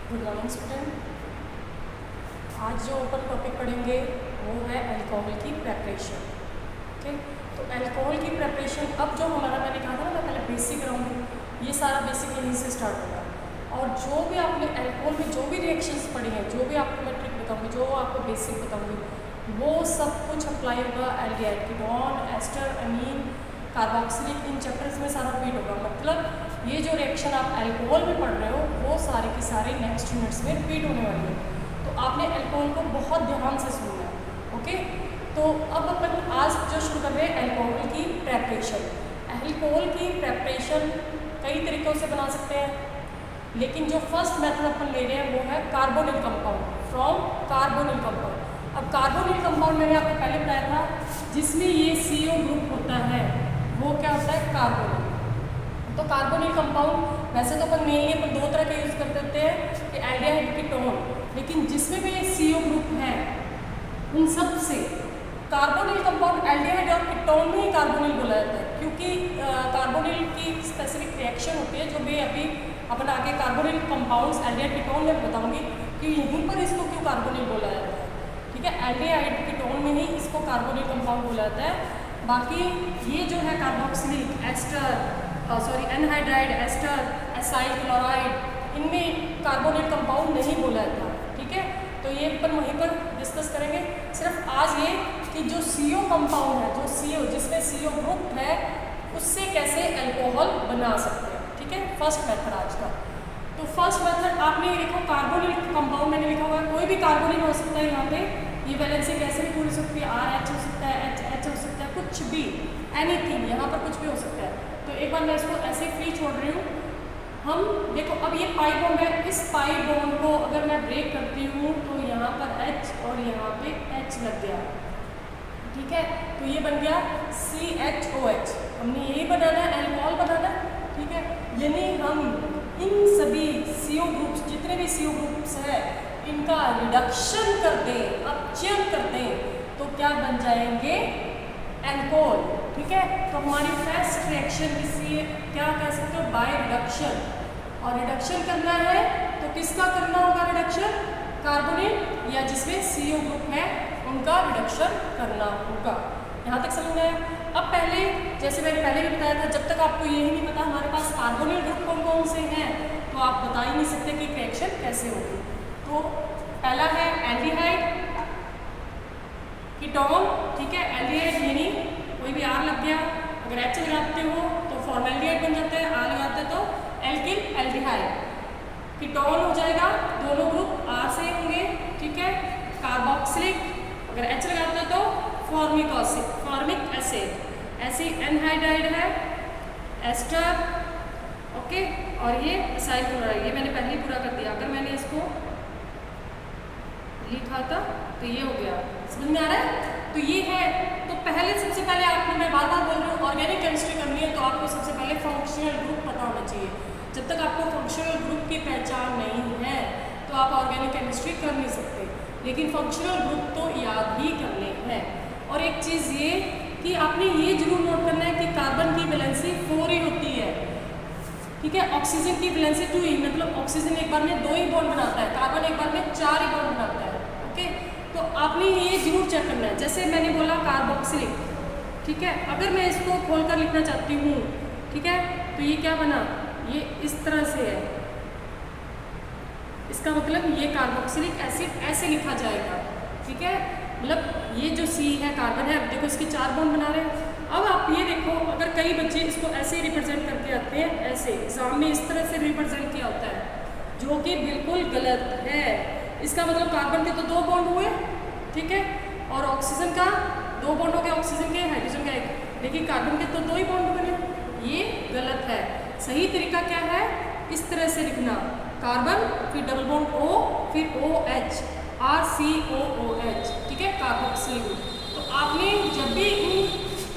Good morning student. आज जो अपन topic पढ़ेंगे वो है अल्कोहल की प्रेपरेशन। ओके, तो अल्कोहल की प्रेपरेशन अब जो हमारा मैंने कहा था ना मैं पहले बेसिक ग्राउंड, ये सारा बेसिक यहीं से स्टार्ट होगा। और जो भी आपने अल्कोहल में जो भी रिएक्शंस पढ़ी हैं, जो भी आपको मैं ट्रिक बताऊँगी, जो आपको बेसिक बताऊँगी, वो सब कुछ अप्लाई होगा एल्डिहाइड, कीटोन, एस्टर, अमीन, कार्बोक्सिलिक, इन चैप्टर्स में सारा फीड होगा। मतलब ये जो रिएक्शन आप अल्कोहल में पढ़ रहे हो वो सारे की सारे नेक्स्ट यूनिट्स में रिपीट होने वाली है। तो आपने अल्कोहल को बहुत ध्यान से सुनना है। ओके, तो अब अपन आज जो शुरू कर रहे हैं अल्कोहल की प्रेपरेशन। अल्कोहल की प्रेपरेशन कई तरीक़ों से बना सकते हैं, लेकिन जो फर्स्ट मेथड अपन ले रहे हैं वो है carbonyl compound, from carbonyl compound. अब कार्बोनिल कंपाउंड मैंने आपको पहले बताया था जिसमें ये CO ग्रुप होता है, वो क्या होता है कार्बोनिल। तो कार्बोनिल कंपाउंड वैसे तो अपन मेनली अपन दो तरह के यूज़ कर देते हैं कि एल्डिहाइड, कीटोन, लेकिन जिसमें भी CO ग्रुप है उन सब से कार्बोनिल कंपाउंड एल्डिहाइड और कीटोन में ही कार्बोनिल बोला जाता है, क्योंकि कार्बोनिल की स्पेसिफिक रिएक्शन होती है जो मैं अभी अपन आगे कार्बोनिल कंपाउंड्स एल्डिहाइड कीटोन में बताऊंगी कि यहीं पर इसको क्यों कार्बोनिल बोला जाता है। ठीक है, एल्डिहाइड कीटोन में ही इसको कार्बोनिल कंपाउंड बोला जाता है। बाकी ये जो है carboxylic, ester, anhydride, ester, acyl chloride, इनमें कार्बोनिल कंपाउंड नहीं बोला जाता। ठीक है, तो ये अपन वहीं पर डिस्कस करेंगे। सिर्फ आज ये कि जो CO कंपाउंड है, जो CO जिसमें CO ग्रुप है, उससे कैसे अल्कोहल बना सकते हैं। ठीक है, फर्स्ट मेथड आज का। तो फर्स्ट मेथड आपने ये लिखो कार्बोनिल कंपाउंड, मैंने लिखा हुआ है कोई भी कार्बोनिल हो सकता है। यहाँ पे ये वैलेंसी कैसे भी पूरी सकती है, RH हो सकता है, HH हो सकता है, कुछ भी, एनीथिंग, यहाँ पर कुछ भी हो सकता है। तो एक बार मैं इसको ऐसे फ्री छोड़ रही हूँ। हम देखो अब ये पाई बॉन्ड है, इस पाई बॉन्ड को अगर मैं ब्रेक करती हूँ तो यहाँ पर H और यहाँ पे H लग गया। ठीक है, तो ये बन गया CHOH। हमने यही बनाना है, अल्कोहल बनाना है। ठीक है, यानी हम इन सभी CO ग्रुप्स, जितने भी CO ग्रुप्स है, इनका रिडक्शन कर दें, अपचयन कर दें, तो क्या बन जाएंगे अल्कोहल। ठीक है, तो हमारी फर्स्ट रिएक्शन इसी क्या कह सकते हो, बाय रिडक्शन। और रिडक्शन करना है तो किसका करना होगा रिडक्शन, कार्बोनिल या जिसमें CO ग्रुप है उनका रिडक्शन करना होगा। यहाँ तक समझ में आया। अब पहले जैसे मैंने पहले भी बताया था, जब तक आपको यही नहीं पता हमारे पास कार्बोनिल ग्रुप कौन कौन से हैं, तो आप बता ही नहीं सकते कि रिएक्शन कैसे होगी। तो पहला है एल्डिहाइड, कीटोन। ठीक है, एल्डिहाइड यानी कोई भी R लग गया, अगर H लगाते हो तो फॉर्मेल्डिहाइड बन जाता है, R लगाते हो तो एल्किल एल्डिहाइड। कीटोन हो जाएगा, दोनों ग्रुप R से होंगे। ठीक है, कार्बोक्सिलिक, अगर H लगाते हो तो फॉर्मिक एसिड, ऐसी एनहाइड्राइड है, एस्टर। ओके, और ये एसाइल क्लोराइड, ये मैंने पहले ही पूरा कर दिया। अगर मैंने इसको लिखा था तो ये हो गया, समझ में आ रहा है। तो ये है, तो पहले सबसे पहले आपको मैं बार बार बोल रही हूँ ऑर्गेनिक केमिस्ट्री करनी है तो आपको सबसे पहले फंक्शनल ग्रुप पता होना चाहिए। जब तक आपको फंक्शनल ग्रुप की पहचान नहीं है तो आप ऑर्गेनिक केमिस्ट्री कर नहीं सकते, लेकिन फंक्शनल ग्रुप तो याद ही करने हैं। और एक चीज़ ये कि आपने ये जरूर नोट करना है कि कार्बन की वैलेंसी 4 ही होती है। ठीक है, ऑक्सीजन की वैलेंसी 2 ही, मतलब ऑक्सीजन एक बार में 2 ही बॉन्ड बनाता है, कार्बन एक बार में 4 ही बॉन्ड बनाता है। ओके, तो आपने ये जरूर चेक करना है। जैसे मैंने बोला कार्बोक्सिलिक, ठीक है, अगर मैं इसको खोलकर लिखना चाहती हूँ, ठीक है, तो ये क्या बना, ये इस तरह से है, इसका मतलब ये कार्बोक्सिलिक एसिड ऐसे लिखा जाएगा। ठीक है, मतलब ये जो C है कार्बन है, अब देखो इसके 4 बॉन्ड बना रहे हैं। अब आप ये देखो, अगर कई बच्चे इसको ऐसे रिप्रेजेंट करके आते हैं, ऐसे एग्जाम में इस तरह से रिप्रेजेंट किया होता है, जो कि बिल्कुल गलत है। इसका मतलब कार्बन के तो 2 बॉन्ड हुए, ठीक है, और ऑक्सीजन का 2 बॉन्ड हो गया, ऑक्सीजन के, हाइड्रोजन का 1, लेकिन कार्बन के तो 2 ही बॉन्ड बने। ये गलत है। सही तरीका क्या है, इस तरह से लिखना, कार्बन फिर डबल बॉन्ड O फिर OH, RCOOH। ठीक है, कार्बोक्सिलिक। तो आपने जब भी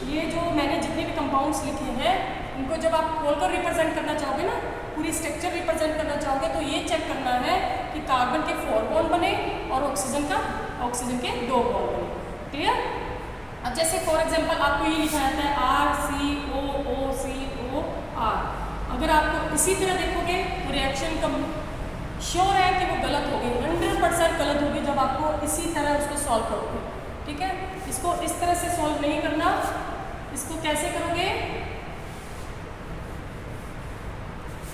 ये जो मैंने जितने भी कंपाउंड्स लिखे हैं उनको जब आप खोलकर रिप्रेजेंट करना चाहोगे ना, पूरी स्ट्रक्चर रिप्रेजेंट करना चाहोगे, तो ये चेक करना है कि कार्बन के 4 बॉन्ड बने और ऑक्सीजन के 2 बॉन्ड बने। क्लियर। अब जैसे फॉर एग्जांपल आपको ये लिखा जाता है RCOOCOR, अगर आपको इसी तरह देखोगे तो रिएक्शन श्योर है कि वो गलत होगी, 100% गलत होगी जब आपको इसी तरह उसको सॉल्व करोगे। ठीक है, इसको इस तरह से सॉल्व नहीं करना। इसको कैसे करोगे,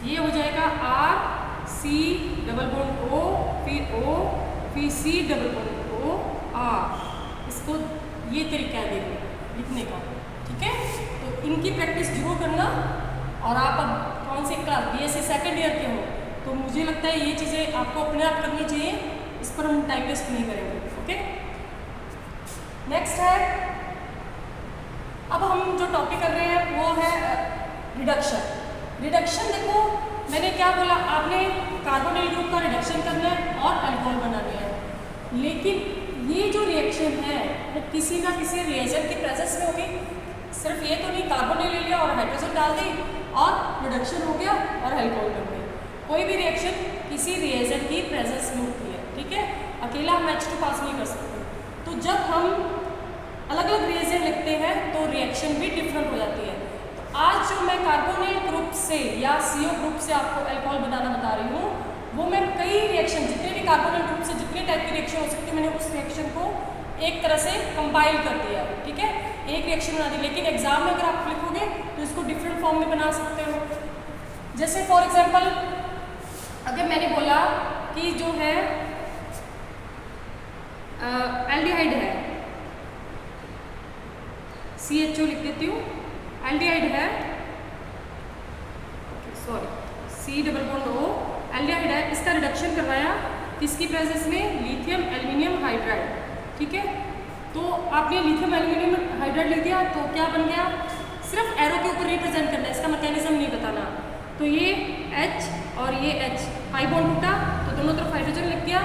ये हो जाएगा R C double bond O, फिर O, फिर C double bond O R। इसको ये तरीका है देखो लिखने का। ठीक है, तो इनकी प्रैक्टिस जरूर करना। और आप अब कौन सी क्लास, BSc सेकेंड ईयर के हो, तो मुझे लगता है ये चीज़ें आपको अपने आप करनी चाहिए, इस पर हम टाइम वेस्ट नहीं करेंगे। ओके, नेक्स्ट है, अब हम जो टॉपिक कर रहे हैं वो है रिडक्शन। रिडक्शन देखो मैंने क्या बोला, आपने कार्बोनिल ग्रुप का रिडक्शन करना है और अल्कोहल बनाना है, लेकिन ये जो रिएक्शन है वो किसी ना किसी रिएजेंट की प्रेजेंस में होगी। सिर्फ ये तो नहीं, कार्बोनिल ले लिया और हाइड्रोजन डाल दी और रिडक्शन हो गया और अल्कोहल बन गया। कोई भी रिएक्शन किसी रिएजेंट की प्रेजेंस में होती है। ठीक है, अकेला हम H2 पास नहीं कर सकते। तो जब हम अलग अलग रिएजेंट लिखते हैं तो रिएक्शन भी डिफरेंट हो जाती है। तो आज जो मैं कार्बोनिल ग्रुप से या CO ग्रुप से आपको अल्कोहल बनाना बता रही हूँ, वो मैं कई रिएक्शन, जितने भी कार्बोनिल ग्रुप से जितने टाइप की रिएक्शन हो सकती है, मैंने उस रिएक्शन को एक तरह से कंपाइल कर दिया। ठीक है, एक रिएक्शन बना दी, लेकिन एग्जाम में अगर आप लिखोगे तो इसको डिफरेंट फॉर्म में बना सकते हो। जैसे फॉर एग्जांपल अगर मैंने बोला कि जो है एल्डिहाइड है, CHO लिख देती हूँ, एल्डिहाइड है, sorry C double bond O, aldehyde है, इसका रिडक्शन करवाया किसकी प्रेजेंस में, लिथियम एल्यूमिनियम हाइड्राइड। ठीक है, तो आपने लिथियम एल्यूमिनियम हाइड्राइड लिख दिया तो क्या बन गया, सिर्फ एरो के ऊपर रिप्रेजेंट करना है, इसका मैकेनिज्म नहीं बताना। तो ये H और ये H, पाई बॉन्ड टूटा तो दोनों तरफ हाइड्रोजन लग गया,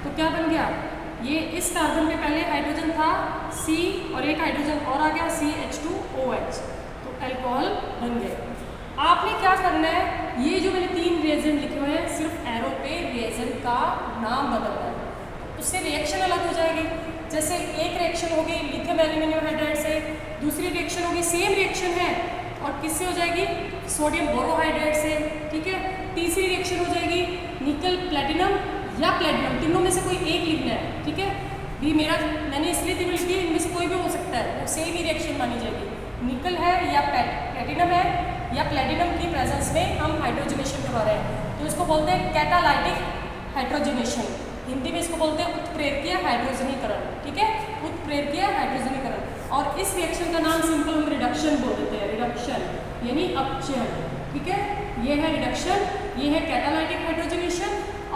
तो क्या बन गया, ये इस कार्बन में पहले हाइड्रोजन था C और एक हाइड्रोजन और आ गया CH2OH, तो अल्कोहल बन गए। आपने क्या करना है, ये जो मैंने 3 रिएजेंट लिखे हुए हैं, सिर्फ एरो पे रिएजेंट का नाम बदलना है, उससे रिएक्शन अलग हो जाएगी। जैसे एक रिएक्शन होगी लिथियम एल्यूमिनियम हाइड्राइड से, दूसरी रिएक्शन होगी सेम रिएक्शन है और किससे हो जाएगी, सोडियम बोरोहाइड्राइड से। ठीक है, तीसरी रिएक्शन हो जाएगी निकल प्लेटिनम या प्लेटिनम, तीनों में से कोई एक लिखना है। ठीक है, भी मैंने इसलिए तीनों लिखी है, इनमें से कोई भी हो सकता है, वो सेम ही रिएक्शन मानी जाएगी। निकल है या प्लेटिनम है या प्लेटिनम की प्रेजेंस में हम हाइड्रोजनेशन करवा रहे हैं, तो इसको बोलते हैं कैटालाइटिक हाइड्रोजनेशन। हिंदी में इसको बोलते हैं उत्प्रेरकीय हाइड्रोजनीकरण। ठीक है, उत्प्रेरकीय हाइड्रोजनीकरण। और इस रिएक्शन का नाम सिंपल हम रिडक्शन बोल देते हैं, रिडक्शन यानी अपचयन। ठीक है, ये है रिडक्शन, ये है कैटालाइटिक हाइड्रोजनेशन,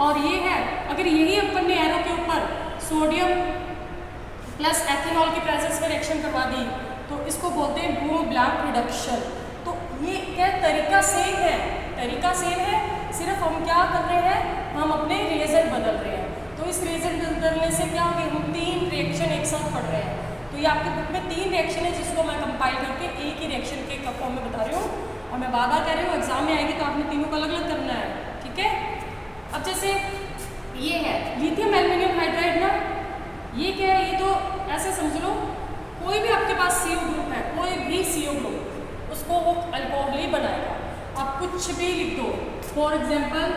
और ये है, अगर यही अपन ने एरो के ऊपर सोडियम प्लस एथेनॉल की प्रेजेंस में रिएक्शन करवा दी तो इसको बोलते हैं बूम-ब्लैंक रिडक्शन। तो ये क्या तरीका सेम है, तरीका सेम है, सिर्फ हम क्या कर रहे हैं, हम अपने रिएजेंट बदल रहे हैं। तो इस रिएजेंट बदलने से क्या होगा, हम 3 रिएक्शन एक साथ पढ़ रहे हैं। तो ये आपके बुक में 3 रिएक्शन है जिसको मैं कंपाइल करके एक ही रिएक्शन के फॉर्म में बता रही हूँ, और मैं बार बार कह रही हूँ एग्जाम में आएगी तो आपने तीनों को अलग अलग करना है। ठीक है, अब जैसे ये है लिथियम एल्यूमिनियम हाइड्राइड ना, ये क्या है, ये तो ऐसे समझ लो कोई भी आपके पास CO ग्रुप है, कोई भी CO ग्रुप, उसको वो अल्कोहल ही बनाएगा। आप कुछ भी लिख दो, फॉर एग्जाम्पल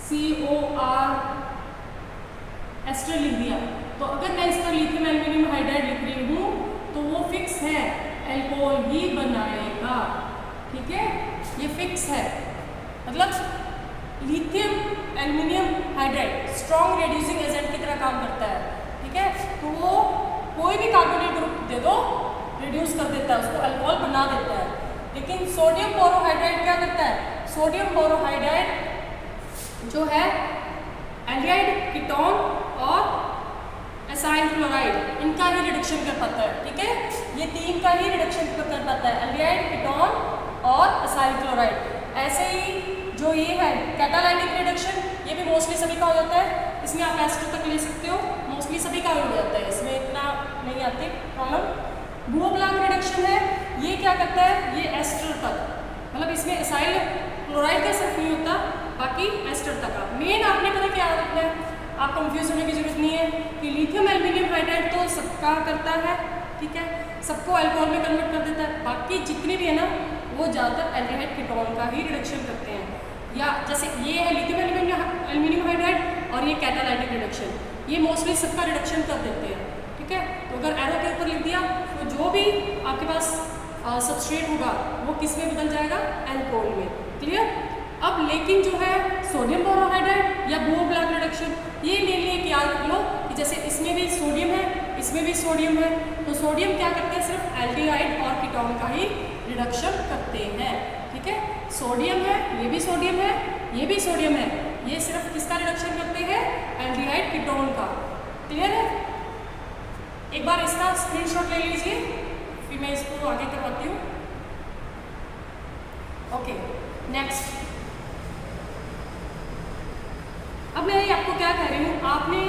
COR एस्टर लिख दिया, तो अगर मैं इस पर लिथियम एल्यूमिनियम हाइड्राइड लिख रही हूँ तो वो फिक्स है, अल्कोहल ही बनाएगा। ठीक है, ये फिक्स है, मतलब lithium aluminium hydride strong reducing agent की तरह काम करता है। ठीक है, तो वो कोई भी कार्बोनिल ग्रुप दे दो रिड्यूस कर देता है, उसको अल्कोहल बना देता है। लेकिन सोडियम बोरोहाइड्राइड क्या करता है, सोडियम बोरोहाइड्राइड जो है एल्डिहाइड, कीटोन और एसाइल क्लोराइड, इनका ही रिडक्शन कर पाता है। ठीक है, ये 3 का ही रिडक्शन कर पाता है, एल्डिहाइड, कीटोन और एसाइल क्लोराइड। ऐसे ही जो ये है कैटालाइटिक रिडक्शन, ये भी मोस्टली सभी का हो जाता है, इसमें आप एस्टर तक ले सकते हो, मोस्टली सभी का हो जाता है, इसमें इतना नहीं आती प्रॉब्लम। बूम-ब्लैंक रिडक्शन है, ये क्या करता है, ये एस्टर तक, मतलब इसमें एसाइल क्लोराइड का सिर्फ नहीं होता, बाकी एस्टर तक का। मेन आपने पता क्या रखना है, आप कंफ्यूज होने की जरूरत नहीं है कि लिथियम एल्यूमिनियम हाइड्राइड तो सबका करता है। ठीक है, सबको अल्कोहल में कन्वर्ट कर देता है, बाकी जितने भी है ना वो ज़्यादातर एल्डिहाइड कीटोन का ही रिडक्शन करते हैं। या जैसे ये है लिथियम एल्यूमिनियम हाइड्राइड और ये कैटालाइटिक रिडक्शन, ये मोस्टली सबका रिडक्शन कर देते हैं। ठीक है, तो अगर एरो के ऊपर लिख दिया तो जो भी आपके पास सबस्ट्रेट होगा वो किस में बदल जाएगा, एल्कोहल में। क्लियर। अब लेकिन जो है सोडियम बोरोहाइड्राइड या बुओ ब्लैक रिडक्शन, ये मेनली एक याद रख लो कि जैसे इसमें भी सोडियम है, इसमें भी सोडियम है, तो सोडियम क्या करते हैं, सिर्फ एल्डिहाइड और कीटोन का ही रिडक्शन करते हैं। ठीक है, सोडियम है, ये भी सोडियम है, ये भी सोडियम है, ये सिर्फ किसका रिडक्शन करते हैं, एल्डिहाइड कीटोन का। क्लियर है। एक बार इसका स्क्रीनशॉट ले लीजिए, फिर मैं इसको आगे करवाती हूँ। Okay, next. अब मैं आपको क्या कह रही हूँ, आपने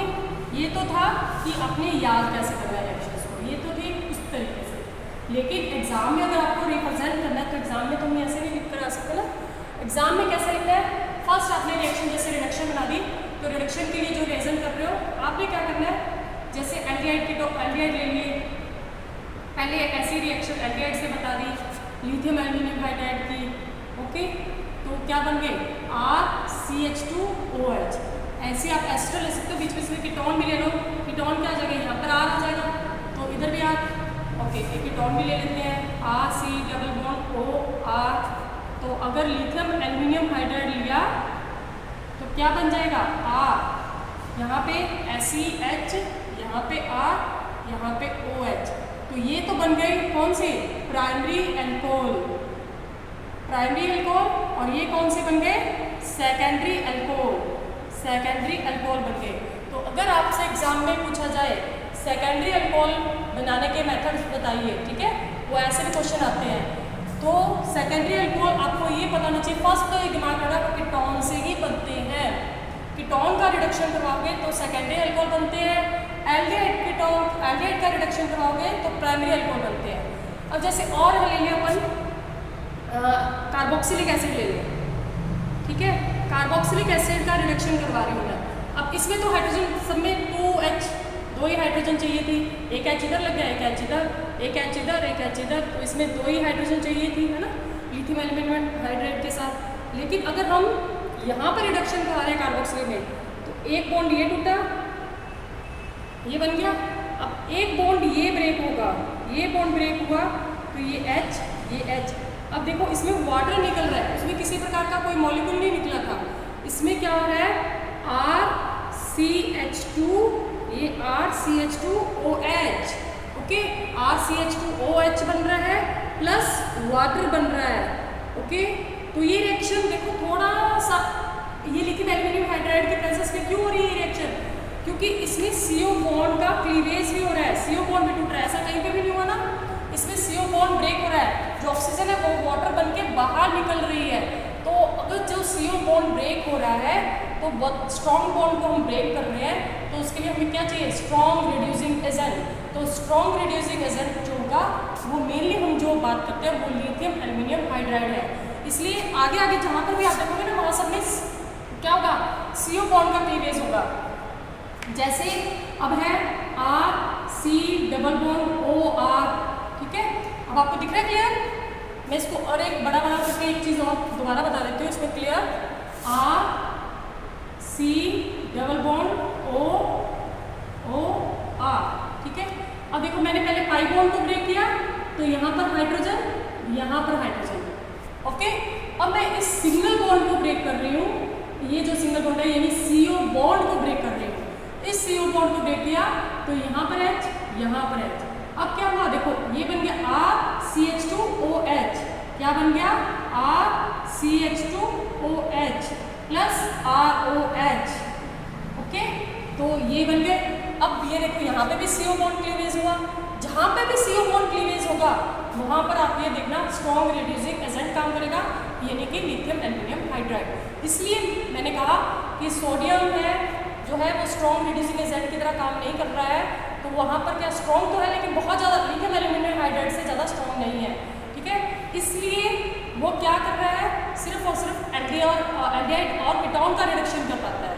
ये तो था कि आपने याद कैसे करना है रिएक्शंस को, ये तो थी उस तरीके से, लेकिन एग्जाम में अगर आपको रिप्रेजेंट करना है तो एग्जाम में तो हम ऐसे नहीं लिख कर आ सकते ना। एग्जाम में कैसे लिखना है, फर्स्ट आपने रिएक्शन जैसे रिडक्शन बना दी, तो रिडक्शन के लिए जो रीजन कर रहे हो आपने क्या करना है, जैसे एल्डिहाइड ले लिए, पहले ऐसी रिएक्शन एल्डिहाइड से बता दी, लिथियम एल्यूमिनियम हाइड्राइड की। ओके, तो क्या बन गए, RCH2OH। ऐसे आप एस्टर ले सकते हो, बीच में से कीटोन भी ले लो, कीटोन क्या आ जाएगा, यहाँ पर R आ जाएगा, तो इधर भी R। ओके, एक कीटोन भी ले लेते हैं, RC+OR। तो अगर लिथियम एल्यूमिनियम हाइड्राइड लिया तो क्या बन जाएगा, R, यहाँ पे SEH, यहाँ पे R, यहाँ पे OH। तो ये तो बन गए कौन से, प्राइमरी एल्कोहल, प्राइमरी एल्कोहल। और ये कौन से बन गए, सेकेंडरी एल्कोहल, सेकेंडरी एल्कोहल बन गए। तो अगर आपसे एग्जाम में पूछा जाए सेकेंडरी एल्कोहल बनाने के मेथड्स बताइए, ठीक है, वो ऐसे भी क्वेश्चन आते हैं। तो सेकेंडरी एल्कोहल आपको ये पता नहीं चाहिए, फर्स्ट तो ये दिमाग रखना कीटोन से ही बनते हैं, कीटोन का रिडक्शन करवाओगे तो सेकेंडरी एल्कोहल बनते हैं, एल्डिहाइड का रिडक्शन करवाओगे तो प्राइमरी एल्कोहल बनते हैं। अब जैसे और ले लिया अपन कार्बोक्सिलिक एसिड ले लिया, ठीक है, कार्बोक्सिलिक एसिड का रिडक्शन करवा रही हूँ मैं। अब इसमें तो हाइड्रोजन सब में 2H, दो ही हाइड्रोजन चाहिए थी, एक H इधर लग गया, एक H इधर, एक H इधर, एक H इधर, तो इसमें दो ही हाइड्रोजन चाहिए थी, है ना, लिथियम एल्यूमिनियम हाइड्राइड के साथ। लेकिन अगर हम यहाँ पर रिडक्शन करवा रहे हैं कार्बोक्सिलिक में, तो एक बॉन्ड ये टूटा, ये बन गया। अब एक बॉन्ड ये ब्रेक होगा, ये बॉन्ड ब्रेक हुआ, तो ये H, ये H। अब देखो इसमें वाटर निकल रहा है, उसमें किसी प्रकार का कोई मॉलिक्यूल नहीं निकला था, इसमें क्या हो रहा है, RCH2, ये RCH2OH। ओके, RCH2OH बन रहा है प्लस वाटर बन रहा है। ओके, तो ये रिएक्शन देखो थोड़ा सा, ये लिथियम एल्यूमिनियम हाइड्राइड के प्रेजेंस में क्यों हो रही है रिएक्शन, क्योंकि इसमें CO बॉन्ड का क्लीवेज भी हो रहा है, CO बॉन्ड भी टूट रहा है, ऐसा कहीं पे भी नहीं हुआ ना, इसमें CO बॉन्ड ब्रेक हो रहा है, जो ऑक्सीजन है वो वाटर बन के बाहर निकल रही है। तो अगर जो CO बॉन्ड ब्रेक हो रहा है तो स्ट्रॉन्ग बॉन्ड को हम ब्रेक कर रहे हैं, तो उसके लिए हमें क्या चाहिए, स्ट्रॉन्ग रिड्यूसिंग एजेंट। तो स्ट्रॉन्ग रिड्यूसिंग एजेंट जो होगा वो मेनली हम जो बात करते हैं वो लिथियम एल्यूमिनियम हाइड्राइड है। इसलिए आगे आगे जहाँ पर भी आप देखोगे ना, वहाँ सब में क्या होगा, CO बॉन्ड का क्लीवेज होगा। जैसे अब है RC+OR, ठीक है, अब आपको दिख रहा है क्लियर। मैं इसको और एक बड़ा करके एक चीज़ और दोबारा बता देती हूँ, इसमें क्लियर, RC+OR, ठीक है। अब देखो मैंने पहले पाई बॉन्ड को ब्रेक किया, तो यहाँ पर हाइड्रोजन, यहाँ पर हाइड्रोजन। ओके, अब मैं इस सिंगल बॉन्ड को ब्रेक कर रही हूँ, ये जो सिंगल बॉन्ड है यानी CO बॉन्ड को ब्रेक कर रही हूँ। इस CO बॉन्ड को ब्रेक किया तो यहाँ पर H, यहाँ पर H। अब क्या हुआ, देखो ये बन गया RCH2OH, क्या बन गया, RCH2OH प्लस ROH। ओके, तो ये बन गए। अब ये देखो यहाँ पे भी CO बॉन्ड क्लीवेज हुआ, जहाँ पे भी CO बॉन्ड क्लीवेज होगा वहाँ पर आप ये देखना स्ट्रॉन्ग रिड्यूसिंग एजेंट काम करेगा, यानी कि लिथियम एल्यूमिनियम हाइड्राइड। इसलिए मैंने कहा कि सोडियम है जो है वो स्ट्रॉन्ग रिड्यूसिंग एजेंट की तरह काम नहीं कर रहा है, तो वहाँ पर क्या स्ट्रॉन्ग तो है लेकिन बहुत ज़्यादा लिथियम एल्यूमिनियम हाइड्राइड से ज़्यादा स्ट्रॉन्ग नहीं है, ठीक है। इसलिए वो क्या कर रहा है, सिर्फ और सिर्फ एल्डिहाइड और कीटोन का रिडक्शन कर पाता है,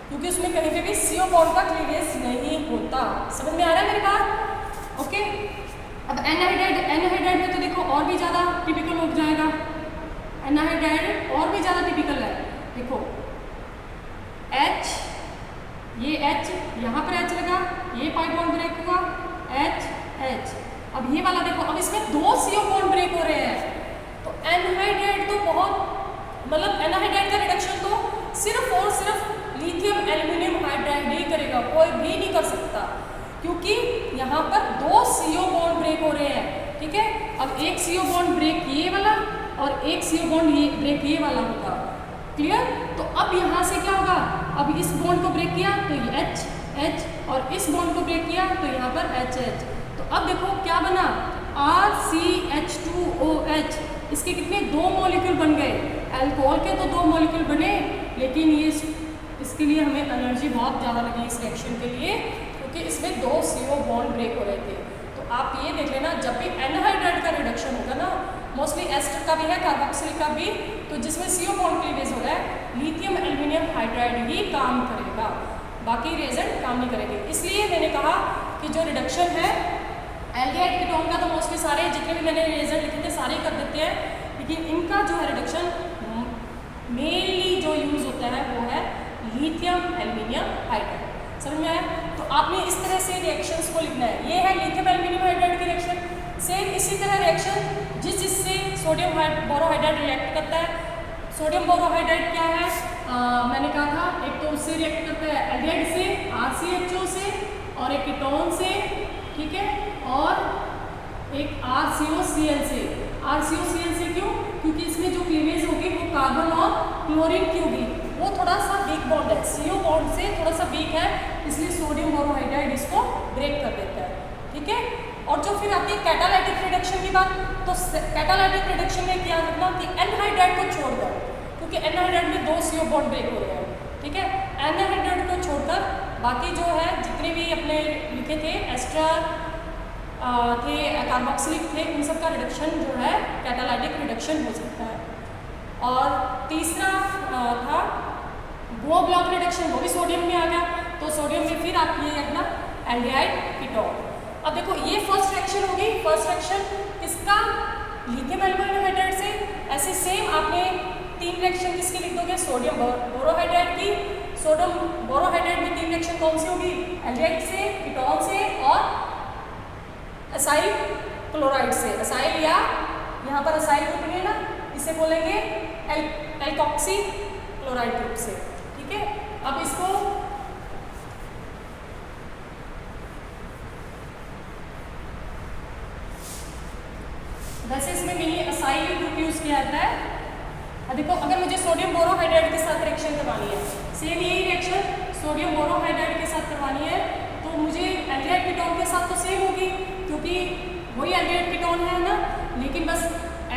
क्योंकि उसमें कहीं पे भी CO बॉन्ड का क्लीवेज नहीं होता। समझ में आ रहा है मेरी बात? ओके, अब एनहाइड्राइड में तो देखो और भी ज़्यादा टिपिकल हो जाएगा, एनहाइड्राइड और भी ज़्यादा टिपिकल है। देखो H, ये H, यहाँ पर H लगा, ये पाई बॉन्ड ब्रेक हुआ, H H। अब ये वाला देखो, अब इसमें 2 CO बॉन्ड ब्रेक हो रहे हैं। तो एनहाइड्राइड तो बहुत, मतलब एनहाइड्राइड का रिडक्शन तो सिर्फ और सिर्फ लिथियम एल्यूमिनियम हाइड्राइड ही करेगा, कोई भी नहीं कर सकता, क्योंकि यहाँ पर 2 CO बॉन्ड ब्रेक हो रहे हैं। ठीक है, अब एक CO बॉन्ड ब्रेक ये वाला और एक CO बॉन्ड ये ब्रेक ये वाला होगा। क्लियर? तो अब यहाँ से क्या होगा, अब इस बॉन्ड को ब्रेक किया तो ये H H और इस बॉन्ड को ब्रेक किया तो यहाँ पर H H। तो अब देखो क्या बना, RCH2OH। इसके कितने 2 मॉलिक्यूल बन गए। अल्कोहल के तो 2 मॉलिक्यूल बने, लेकिन ये इसके लिए हमें एनर्जी बहुत ज़्यादा लगी इस रिएक्शन के लिए, क्योंकि इसमें 2 CO बॉन्ड ब्रेक हो रहे थे। तो आप ये देख लेना, जब भी एनहाइड्राइड का रिडक्शन होगा ना, मोस्टली एस्टर का भी है, कार्बोक्सिल का भी, तो जिसमें CO बॉन्ड क्लीवेज हो रहा है, लिथियम एल्यूमिनियम हाइड्राइड ही काम करेगा, बाकी रिएजेंट काम नहीं करेंगे। इसलिए मैंने कहा कि जो रिडक्शन है एल्डिहाइड कीटोन का, तो मोस्टली सारे जितने भी मैंने रिएजेंट लिखे थे सारे कर देते हैं, लेकिन इनका जो है रिडक्शन मेनली जो यूज़ होता है वो है लिथियम एल्यूमिनियम हाइड्राइड। समझ में आया? तो आपने इस तरह से रिएक्शंस को लिखना है। ये है लिथियम एल्यूमिनियम हाइड्राइड की रिएक्शन। सेम इसी तरह रिएक्शन जिससे सोडियम बोरोहाइड्राइड रिएक्ट करता है। सोडियम बोरोहाइड्राइड क्या है, मैंने कहा था, एक तो उससे रिएक्ट करता है एल्डिहाइड से, RCHO से, और एक कीटोन से, ठीक है, और एक RCOCl से। RCOCl से क्यों? क्योंकि इसमें जो क्लीवेज होगी वो कार्बन और क्लोरीन की होगी, वो थोड़ा सा वीक बॉन्ड है, CO बॉन्ड से थोड़ा सा वीक है, इसलिए सोडियम बोरोहाइड्राइड इसको ब्रेक कर देता है। ठीक है, और जो फिर आती है कैटालाइटिक रिडक्शन की बात, तो कैटालाइटिक रिडक्शन में क्या करना कि एनहाइड्राइड को छोड़ दो, क्योंकि एनहाइड्राइड में 2 CO बॉन्ड ब्रेक हो रहे हैं। ठीक है, एनहाइड्राइड को छोड़कर बाकी जो है जितने भी अपने लिखे थे, एस्टर थे, कार्बोक्सिलिक थे, उन सब का रिडक्शन जो है कैटालाइटिक रिडक्शन हो सकता है। और तीसरा था वो ब्लॉक रिडक्शन, वो भी सोडियम में आ गया, तो सोडियम में फिर आप ये अपना एल्डिहाइड कीटोन। अब देखो ये फर्स्ट रिएक्शन होगी, फर्स्ट रिएक्शन किसका, लिथियम एल्यूमिनियम हाइड्राइड से। ऐसे सेम आपने 3 रिएक्शन किसकी लिख दोगे, सोडियम बोरोहाइड्राइड की। सोडियम बोरोहाइड्राइड में 3 रिएक्शन कौन सी होगी, एल्डिहाइड से, कीटोन से और असाइल क्लोराइड से। असाइल या यहाँ पर असाइल ग्रुप नहीं है ना, इसे बोलेंगे एल्कोक्सी क्लोराइड ग्रुप से। ठीक है, अब इसको वैसे इसमें मिनी असाइल ग्रुप यूज किया जाता है। देखो अगर मुझे सोडियम बोरोहाइड्राइड के साथ रिएक्शन करवानी है, सेम यही रिएक्शन सोडियम बोरोहाइड्राइड के साथ करवानी है, तो मुझे एल्डिहाइड कीटोन के साथ तो सेम होगी, क्योंकि वही एल्डिहाइड कीटोन है ना, लेकिन बस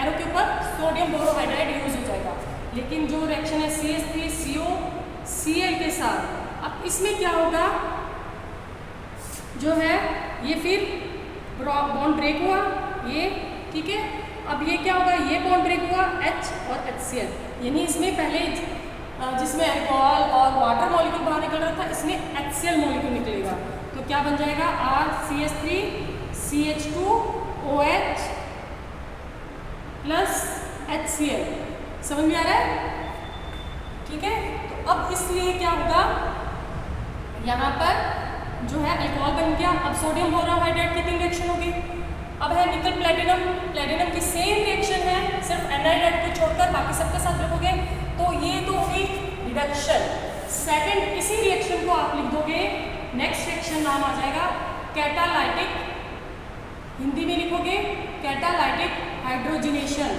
एरो के ऊपर सोडियम बोरोहाइड्राइड यूज हो जाएगा। लेकिन जो रिएक्शन है CH3COCl के साथ, अब इसमें क्या होगा, जो है ये फिर बॉन्ड ब्रेक हुआ ये, ठीक है। अब ये क्या होगा, ये बॉन्ड ब्रेक हुआ H और HCl, यानी इसमें पहले जिसमें अल्कोहल और वाटर मॉलिक्यूल बाहर निकल रहा था, इसमें HCl मॉलिक्यूल निकलेगा, तो क्या बन जाएगा RCH3CH2OH प्लस HCl। समझ में आ रहा है? ठीक है, तो अब इसलिए क्या होगा, यहाँ पर जो है अल्कोहल बन गया। अब सोडियम बोरोहाइड्राइड की 3 रिएक्शन होगी। अब है निकल प्लेटिनम, प्लेटिनम की सेम रिएक्शन है, सिर्फ एनाइड्राइड को छोड़कर बाकी सबके साथ रखोगे, तो ये तो होगी रिडक्शन। सेकंड इसी रिएक्शन को आप लिख दोगे, नेक्स्ट रिएक्शन नाम आ जाएगा कैटालाइटिक, हिंदी में लिखोगे catalytic hydrogenation,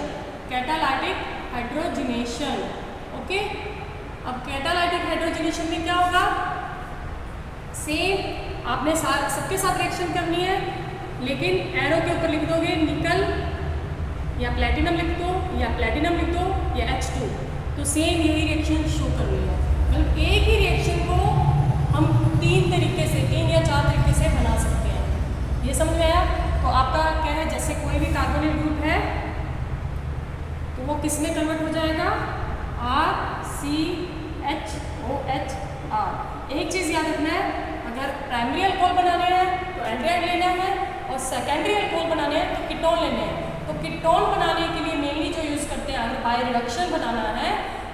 catalytic hydrogenation. Okay, अब कैटालाइटिक हाइड्रोजिनेशन में क्या होगा, सेम आपने सबके साथ रिएक्शन करनी है, लेकिन एरो के ऊपर लिख दोगे निकल या प्लेटिनम लिख दो, या प्लेटिनम लिख दो, या H2, तो सेम यही रिएक्शन शो करनी है। मतलब एक ही रिएक्शन को हम 3 तरीके से, 3 या 4 तरीके से बना सकते हैं। ये समझ में आया? तो आपका क्या है, जैसे कोई भी कार्बोनिल ग्रुप है तो वो किस में कन्वर्ट हो जाएगा, RCHOH R। एक चीज़ याद रखना है, अगर प्राइमरी अल्कोहल बनाने हैं तो एल्डिहाइड लेना है, और सेकेंडरी अल्कोहल बनाने हैं तो कीटोन लेने हैं। तो कीटोन बनाने के लिए मेनली जो यूज़ करते हैं, अगर बाय रिडक्शन बनाना है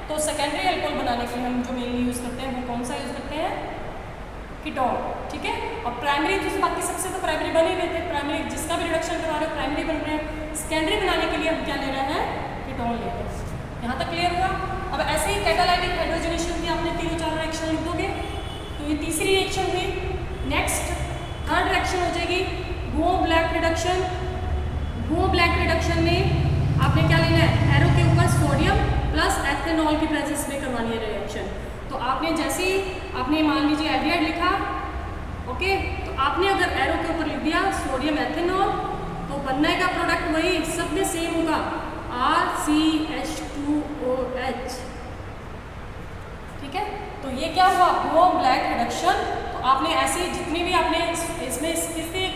तो सेकेंडरी अल्कोहल बनाने के लिए हम जो मेनली यूज़ करते हैं वो कौन सा यूज़ करते हैं? कीटोन, ठीक है। और प्राइमरी तो बाकी सबसे तो प्राइमरी बन ही रहे थे, प्राइमरी जिसका भी रिडक्शन करा रहे हो प्राइमरी बन रहे हैं। सेकेंडरी बनाने के लिए हम क्या ले रहे हैं? कीटोन ले रहे हैं। यहाँ तक क्लियर हुआ? अब ऐसे ही कैटालाइटिक हाइड्रोजनेशन की आपने 3-4 रिएक्शन लिख दोगे तो ये तीसरी रिएक्शन हुई। नेक्स्ट थर्ड रिएक्शन हो जाएगी Guo black reduction. Guo black reduction में आपने क्या लेना है? एरो के ऊपर सोडियम प्लस एथेनॉल की प्रेजेंस में करवानी है रिएक्शन। तो आपने जैसे ही आपने मान लीजिए एल्डिहाइड लिखा, ओके, तो आपने अगर एरो के ऊपर लिख दिया सोडियम एथेनॉल तो बनने का प्रोडक्ट वही सब में सेम होगा, RCH2OH, ठीक है। तो ये क्या हुआ? Guo black reduction. तो आपने ऐसे जितनी भी आपने इसमें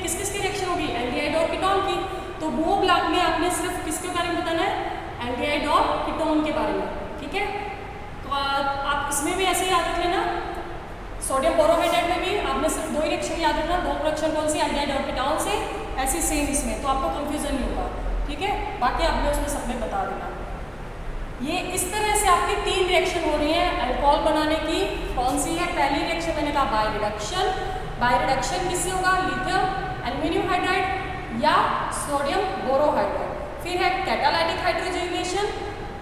किस किस की रिएक्शन होगी? एल्डिहाइड और कीटोन की। तो गुओ ब्लैक में आपने सिर्फ किसके बारे में बताना है? एल्डिहाइड और कीटोन के बारे में, ठीक है। तो आप इसमें भी ऐसे ही याद रख लेना, सोडियम बोरोहाइड्राइड में भी आपने सिर्फ 2 ही रिएक्शन याद रखना। 2 रिएक्शन कौन सी? एल्डिहाइड और कीटोन से। ऐसे सेम इसमें, तो आपको कंफ्यूजन नहीं होगा, ठीक है। बाकी आपने उसमें सब में बता देना। ये इस तरह से आपकी 3 रिएक्शन हो रही है अल्कोहल बनाने की। कौन सी है? पहली रिएक्शन मैंने कहा बाय रिडक्शन। बाय रिडक्शन किससे होगा? लिथियम एल्यूमिनियम हाइड्राइड या सोडियम बोरोहाइड्राइड। फिर है कैटालाइटिक हाइड्रोजनेशन,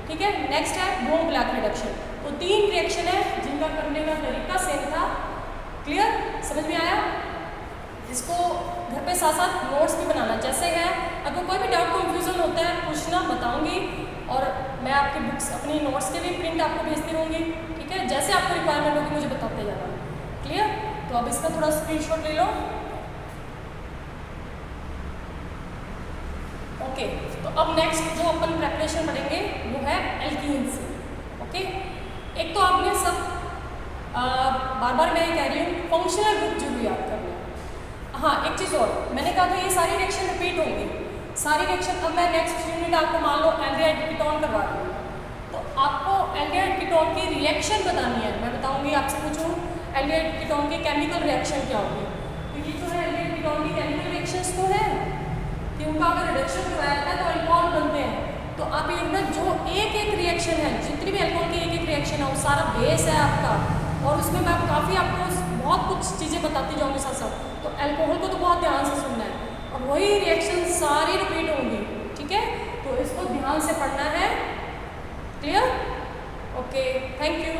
ठीक है। नेक्स्ट है गुओ ब्लैक रिडक्शन। तो 3 रिएक्शन है जिनका करने का तरीका सेम था। क्लियर? समझ में आया? इसको घर पे साथ साथ नोट्स भी बनाना। जैसे है अगर कोई भी डाउट कंफ्यूजन होता है पूछना, बताऊंगी, और मैं आपकी बुक्स अपनी नोट्स के भी प्रिंट आपको भेजती रहूँगी, ठीक है। जैसे आपको रिक्वायरमेंट होगी मुझे बताते जाना। क्लियर? तो अब इसका थोड़ा स्क्रीनशॉट ले लो। ओके, तो अब नेक्स्ट जो अपन प्रेपरेशन पढ़ेंगे वो है एल्कीन्स। ओके, एक तो आपने सब बार बार मैं ये कह रही हूँ फंक्शनल ग्रुप जरूर याद करना। हाँ, एक चीज़ और, मैंने कहा था ये सारी रिएक्शन रिपीट होंगी। सारी रिएक्शन अब मैं नेक्स्ट यूनिट आपको मान लो एल्डिहाइड कीटोन करवा रही हूँ, तो आपको एल्डिहाइड कीटोन की रिएक्शन बतानी है। मैं बताऊँगी, आपसे पूछूँ एल्डिहाइड कीटोन की केमिकल रिएक्शन क्या होगी, तो ये तो है एल्डिहाइड कीटोन की केमिकल रिएक्शंस तो है कि उनका अगर रिडक्शन करवाया जाता है तो अल्कोहल बनते हैं। तो आप ये ना जो एक रिएक्शन है, जितनी भी अल्कोहल की एक रिएक्शन है वो सारा बेस है आपका, और उसमें मैं काफ़ी आपको बहुत कुछ चीज़ें बताती जाऊँगी साथ साथ। तो अल्कोहल को तो बहुत ध्यान से सुनना है, और वही रिएक्शन सारी रिपीट होंगी, ठीक है। तो इसको ध्यान से पढ़ना है। क्लियर? Okay, thank you.